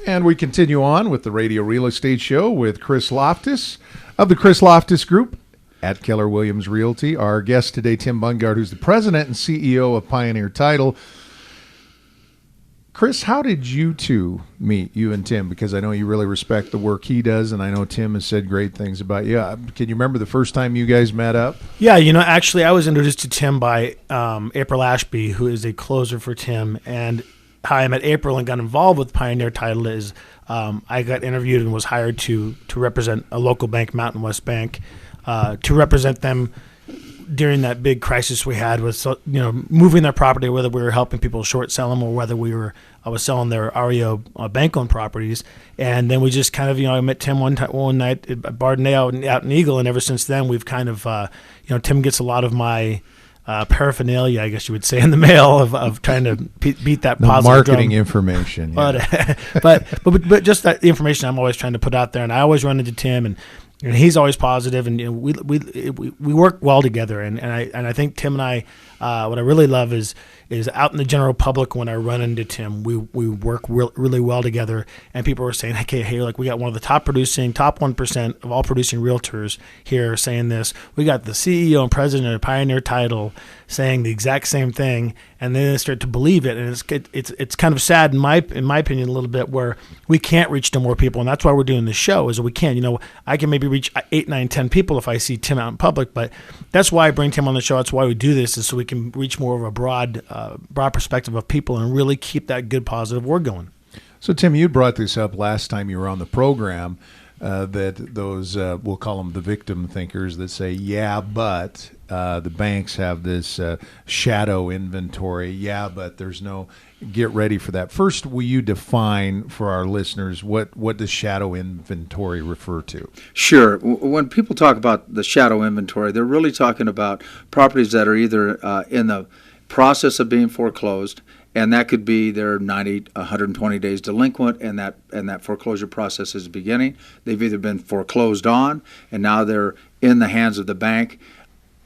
And we continue on with the Radio Real Estate Show with Chris Lofthus of the Chris Lofthus Group at Keller Williams Realty. Our guest today, Tim Bundgard, who's the president and CEO of Pioneer Title. Chris, how did you two meet, you and Tim? Because I know you really respect the work he does, and I know Tim has said great things about you. Can you remember the first time you guys met up? Yeah, actually, I was introduced to Tim by April Ashby, who is a closer for Tim, and how I met April and got involved with Pioneer Title is I got interviewed and was hired to represent a local bank, Mountain West Bank, to represent them during that big crisis we had with moving their property, whether we were helping people short sell them or whether I was selling their REO bank-owned properties. And then we just kind of, I met Tim one night at Bardenay out in Eagle, and ever since then we've kind of, Tim gets a lot of my paraphernalia, I guess you would say, in the mail of trying to beat that positive marketing drum. Information. Yeah. But just that information I'm always trying to put out there, and I always run into Tim, and he's always positive, and we work well together, and I think Tim and I, what I really love is out in the general public when I run into Tim, we work really well together, and people are saying, hey, like we got one of the top 1% of all producing realtors here saying this. We got the CEO and president of Pioneer Title saying the exact same thing, and then they start to believe it, and it's kind of sad in my opinion a little bit where we can't reach to more people, and that's why we're doing this show is we can. I can maybe reach 8, 9, 10 people if I see Tim out in public, but that's why I bring Tim on the show. That's why we do this, is so we can reach more of a broad perspective of people and really keep that good positive word going. So Tim, you brought this up last time you were on the program, that those we'll call them the victim thinkers that say, yeah, but the banks have this shadow inventory. Yeah, but there's no. Get ready for that. First, will you define for our listeners what does shadow inventory refer to? Sure. When people talk about the shadow inventory, they're really talking about properties that are either in the process of being foreclosed, and that could be they're 90, 120 days delinquent, and that foreclosure process is beginning. They've either been foreclosed on, and now they're in the hands of the bank,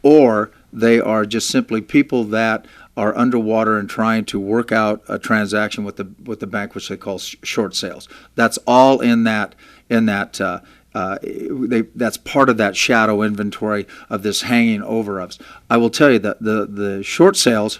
or they are just simply people that are underwater and trying to work out a transaction with the bank, which they call short sales. That's all in that. That's part of that shadow inventory of this hanging over us. I will tell you that the short sales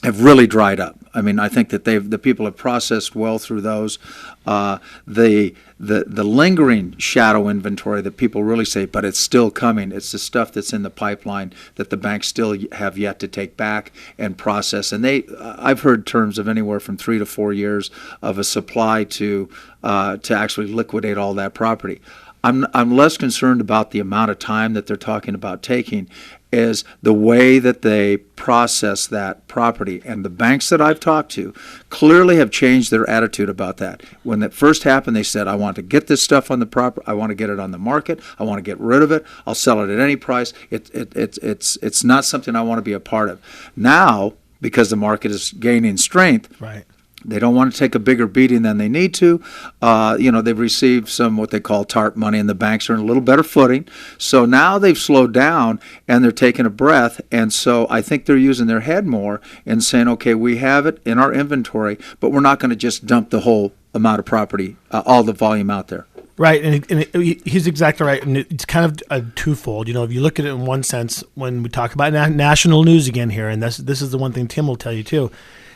have really dried up. I mean, I think that the people have processed well through those. The lingering shadow inventory that people really say, but it's still coming. It's the stuff that's in the pipeline that the banks still have yet to take back and process. And I've heard terms of anywhere from 3 to 4 years of a supply to actually liquidate all that property. I'm less concerned about the amount of time that they're talking about taking is the way that they process that property. And the banks that I've talked to clearly have changed their attitude about that. When that first happened, they said, I want to get this stuff on the property. I want to get it on the market. I want to get rid of it. I'll sell it at any price. It's not something I want to be a part of. Now, because the market is gaining strength, right, they don't want to take a bigger beating than they need to. They've received some what they call TARP money, and the banks are in a little better footing. So now they've slowed down, and they're taking a breath. And so I think they're using their head more and saying, okay, we have it in our inventory, but we're not going to just dump the whole amount of property, all the volume out there. Right, and he's exactly right, and it's kind of a twofold. If you look at it in one sense, when we talk about national news again here, and this is the one thing Tim will tell you too,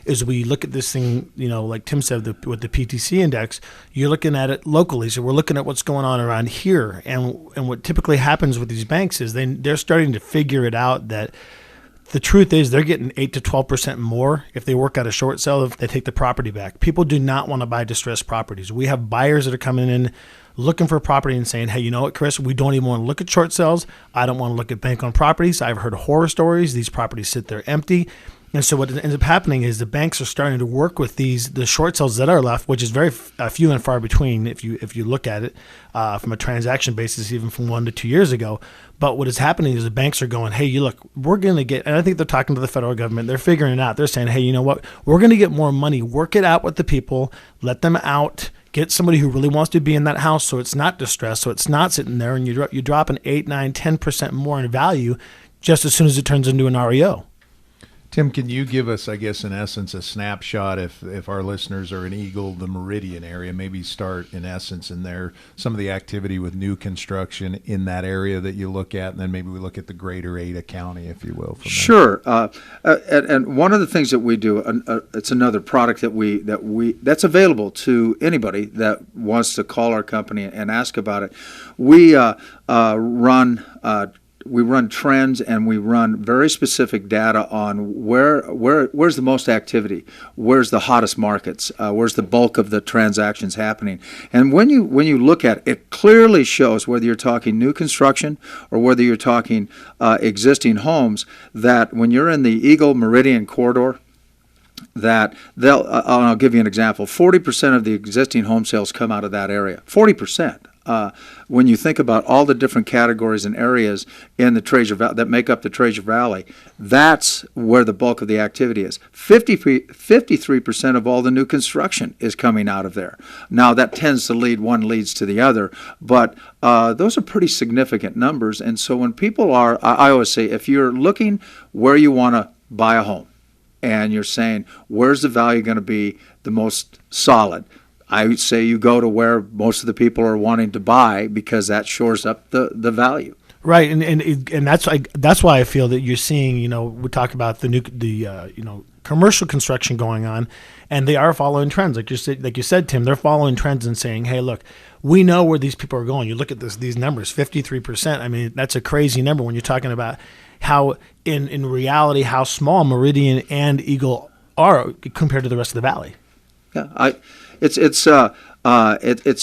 is we look at this thing, like Tim said, with the PTC index, you're looking at it locally. So we're looking at what's going on around here. And what typically happens with these banks is they're starting to figure it out that the truth is they're getting 8 to 12% more if they work out a short sale, if they take the property back. People do not want to buy distressed properties. We have buyers that are coming in looking for property and saying, hey, you know what, Chris, we don't even want to look at short sales. I don't want to look at bank-owned properties. I've heard horror stories. These properties sit there empty. And so what ends up happening is the banks are starting to work with the short sales that are left, which is very few and far between if you look at it from a transaction basis, even from 1 to 2 years ago. But what is happening is the banks are going, hey, you look, we're going to get, and I think they're talking to the federal government. They're figuring it out. They're saying, hey, you know what? We're going to get more money. Work it out with the people. Let them out. Get somebody who really wants to be in that house so it's not distressed, so it's not sitting there, and you drop an 8, 9, 10% more in value just as soon as it turns into an REO. Tim, can you give us, I guess, in essence, a snapshot if our listeners are in Eagle, the Meridian area, maybe start in essence in there, some of the activity with new construction in that area that you look at, and then maybe we look at the greater Ada County, if you will. From Sure. And one of the things that we do, it's another product that's available to anybody that wants to call our company and ask about it. We run trends, and we run very specific data on where's the most activity, where's the hottest markets, where's the bulk of the transactions happening. And when you look at it, it clearly shows whether you're talking new construction or whether you're talking existing homes, that when you're in the Eagle Meridian corridor, that I'll give you an example. 40% of the existing home sales come out of that area. 40%. When you think about all the different categories and areas in the Treasure Valley that make up the Treasure Valley, that's where the bulk of the activity is. 53% of all the new construction is coming out of there. Now that tends to one leads to the other, but those are pretty significant numbers. And so when people I always say, if you're looking where you want to buy a home, and you're saying, where's the value going to be the most solid? I would say you go to where most of the people are wanting to buy, because that shores up the value. Right, and that's why I feel that you're seeing, we talk about the commercial construction going on, and they are following trends. Like you said, Tim, they're following trends and saying, hey, look, we know where these people are going. You look at these numbers, 53%. I mean, that's a crazy number when you're talking about how, in reality, how small Meridian and Eagle are compared to the rest of the valley. Yeah, it's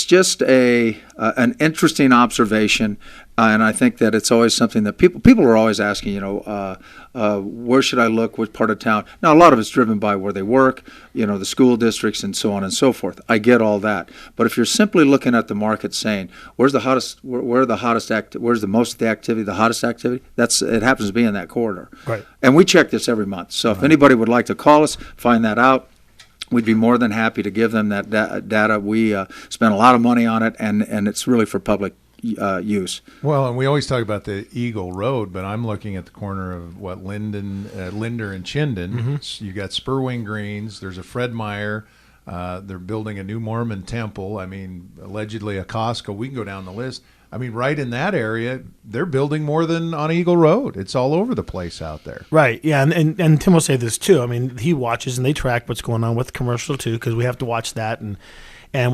just an interesting observation, and I think that it's always something that people are always asking. Where should I look? What part of town? Now, a lot of it's driven by where they work, the school districts, and so on and so forth. I get all that, but if you're simply looking at the market, saying where's the hottest, where's the most of the activity, the hottest activity, it happens to be in that corridor. Right. And we check this every month. So if anybody would like to call us, find that out, we'd be more than happy to give them that data. We spend a lot of money on it, and it's really for public use. Well, and we always talk about the Eagle Road, but I'm looking at the corner of Linder and Chinden. Mm-hmm. You got Spurwing Greens. There's a Fred Meyer. They're building a new Mormon temple. I mean, allegedly a Costco. We can go down the list. I mean, right in that area, they're building more than on Eagle Road. It's all over the place out there. Right, yeah, and Tim will say this too. I mean, he watches and they track what's going on with commercial too, because we have to watch that and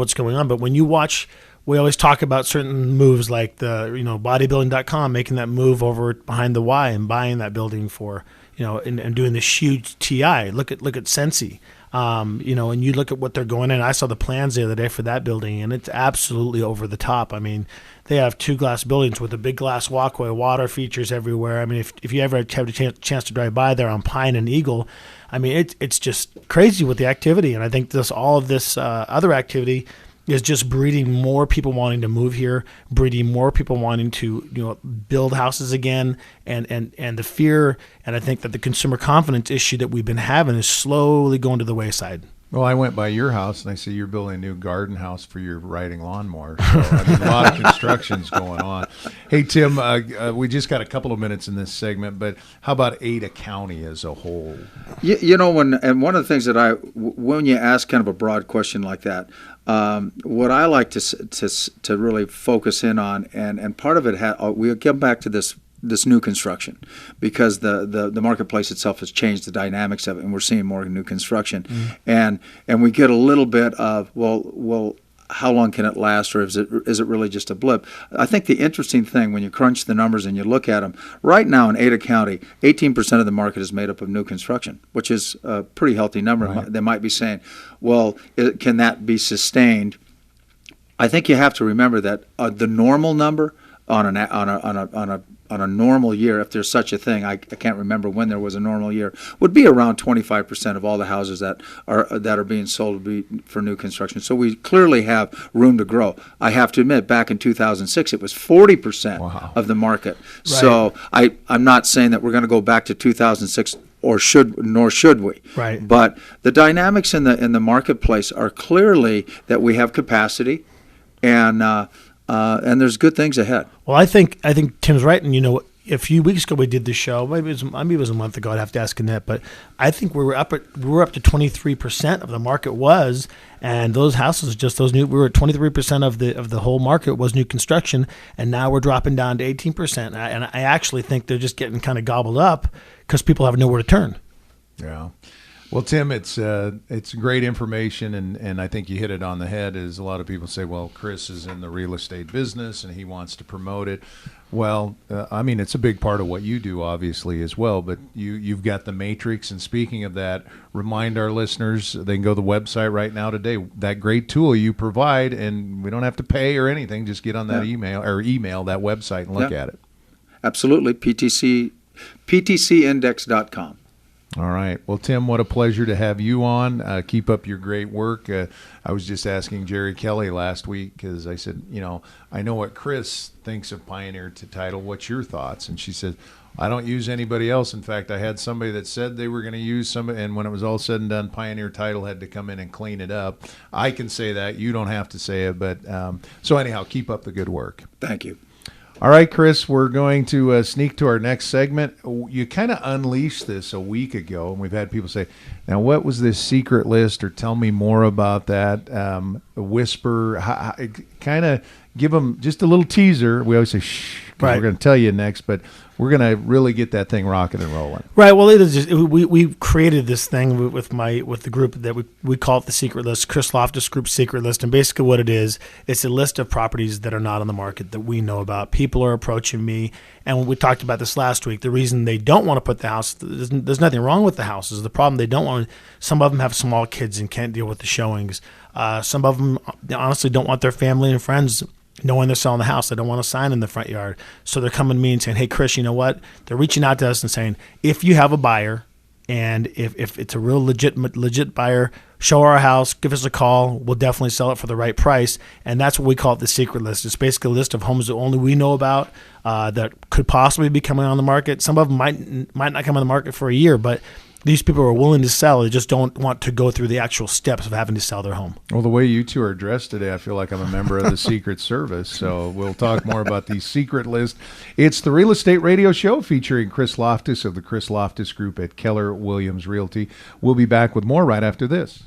what's going on. But when you watch, we always talk about certain moves like the bodybuilding.com making that move over behind the Y and buying that building for and doing this huge TI. Look at Sensi. And you look at what they're going in. I saw the plans the other day for that building, and it's absolutely over the top. I mean, they have 2 glass buildings with a big glass walkway, water features everywhere. I mean, if you ever have a chance to drive by there on Pine and Eagle, I mean, it's just crazy with the activity. And I think all of this other activity is just breeding more people wanting to move here, breeding more people wanting to build houses again, and the fear, and I think that the consumer confidence issue that we've been having is slowly going to the wayside. Well, I went by your house and I see you're building a new garden house for your riding lawnmower. So, I mean, a lot of construction's going on. Hey, Tim, we just got a couple of minutes in this segment, but how about Ada County as a whole? And one of the things that when you ask kind of a broad question like that, what I like to really focus in on, and part of it, we'll get back to this new construction, because the marketplace itself has changed the dynamics of it, and we're seeing more new construction, and we get a little bit of well, how long can it last, or is it really just a blip? I think the interesting thing when you crunch the numbers and you look at them, right now in Ada County, 18% of the market is made up of new construction, which is a pretty healthy number. Right. They might be saying, well, can that be sustained? I think you have to remember that the normal number on a normal year, if there's such a thing, I can't remember when there was a normal year, would be around 25% of all the houses that are being sold for new construction. So we clearly have room to grow. I have to admit, back in 2006, it was 40% of the market. Right. So I'm not saying that we're going to go back to 2006. Nor should we. Right. But the dynamics in the marketplace are clearly that we have capacity, and there's good things ahead. Well, I think Tim's right, and a few weeks ago we did the show. Maybe it was a month ago. I'd have to ask Annette, but I think we were up to 23% of the market was, and those houses, just those new, we were at 23% of the whole market was new construction, and now we're dropping down to 18%. And I actually think they're just getting kind of gobbled up because people have nowhere to turn. Yeah. Well, Tim, it's great information, and I think you hit it on the head. Is a lot of people say, well, Chris is in the real estate business and he wants to promote it. Well, I mean, it's a big part of what you do, obviously, as well. But you've got the matrix, and speaking of that, remind our listeners they can go to the website right now today. That great tool you provide, and we don't have to pay or anything. Just get on that email that website and look at it. Absolutely, ptcindex.com. All right. Well, Tim, what a pleasure to have you on. Keep up your great work. I was just asking Jerry Kelly last week because I said, I know what Chris thinks of Pioneer Title. What's your thoughts? And she said, I don't use anybody else. In fact, I had somebody that said they were going to use somebody, and when it was all said and done, Pioneer Title had to come in and clean it up. I can say that. You don't have to say it. But so anyhow, keep up the good work. Thank you. All right, Chris, we're going to sneak to our next segment. You kind of unleashed this a week ago, and we've had people say, now, what was this secret list, or tell me more about that? Whisper, kind of give them just a little teaser. We always say, shh, right. We're going to tell you next, but we're going to really get that thing rocking and rolling. Right. Well, it is just, we created this thing with the group that we call it the secret list, Chris Lofthus Group secret list. And basically what it is, it's a list of properties that are not on the market that we know about. People are approaching me. And we talked about this last week. The reason they don't want to put the house, there's nothing wrong with the houses. The problem they don't want, some of them have small kids and can't deal with the showings. Some of them honestly don't want their family and friends knowing they're selling the house. They don't want a sign in the front yard. So they're coming to me and saying, hey, Chris, you know what? They're reaching out to us and saying, if you have a buyer and if it's a real legit buyer, show our house, give us a call. We'll definitely sell it for the right price. And that's what we call it the secret list. It's basically a list of homes that only we know about that could possibly be coming on the market. Some of them might not come on the market for a year, but these people are willing to sell. They just don't want to go through the actual steps of having to sell their home. Well, the way you two are dressed today, I feel like I'm a member of the Secret Service. So we'll talk more about the secret list. It's the Real Estate Radio Show featuring Chris Lofthus of the Chris Lofthus Group at Keller Williams Realty. We'll be back with more right after this.